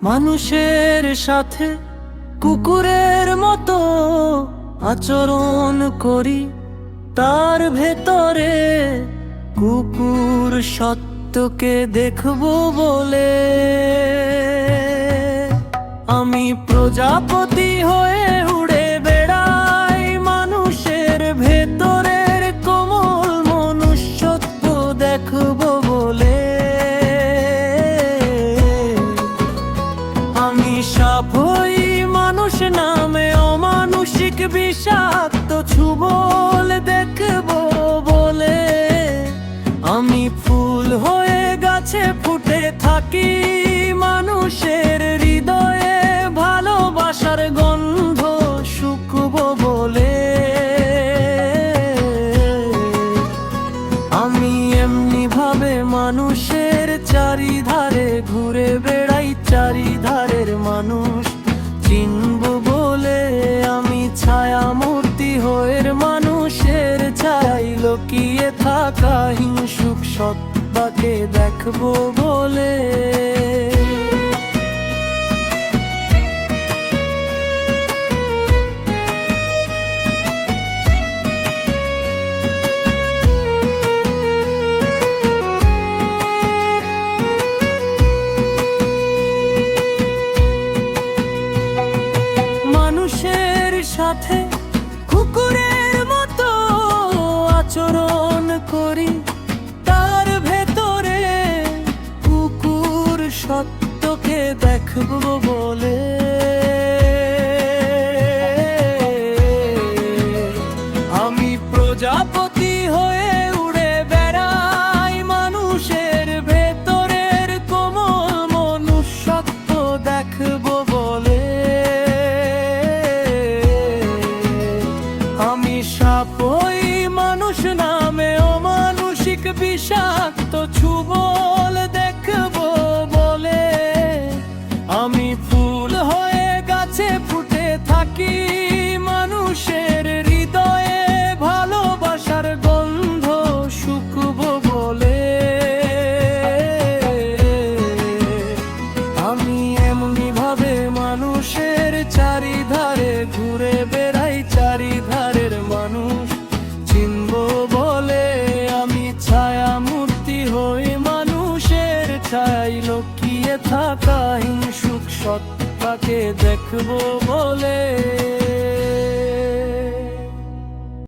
মানুষের সাথে কুকুরের মতো আচরণ করি, তার ভেতরে কুকুর সত্যকে দেখবো বলে। আমি প্রজাপতি হয়ে উড়ে বেড়াই, মানুষের ভেতরের কোমল মনুষ্যত্ব দেখবো বলে। আমি সাপ হই মানুষ নামে অমানুষিক বিষাক্ত ছোবল দেখবো বলে। আমি ফুল হয়ে গাছে ফুটে থাকি, মানুষের হৃদয়ে ভালোবাসার গন্ধ শুকবো বলে। আমি এমনি ভাবে মানুষের চারিধারে ঘুরে বেড়াই, চারিধারের মানুষ চিনব বলে। আমি ছায়া মূর্তি হয়ে মানুষের ছায়ায় লুকিয়ে থাকা হিংসুক সত্তাকে দেখবো বলে। মানুষের সাথে কুকুরের মতো আচরণ করি, তার ভেতরে কুকুর সত্যকে দেখবো বলে। আমি প্রজাপতি হয়ে উড়ে বেড়াই, মানুষের ভেতরের কোমল মনুষ্যত্ব দেখবো বলে। আমি সাপ হই মানুষ নামে অমানুষিক বিষাক্ত ছোবল দেখবো বলে। আমি ফুল হয়ে গাছে ফুটে থাকি, মানুষের হৃদয়ে ভালোবাসার গন্ধ শুকবো বলে। আমি এমনি ভাবে মানুষের চারিধারে ঘুরে বেড়াই, চারিধারের মানুষ চিনব বলে। আমি ছায়া মূর্তি হই মানুষের ছায়ায় লুকিয়ে থাকা হিংসুক সত্তাকে দেখবো বলে।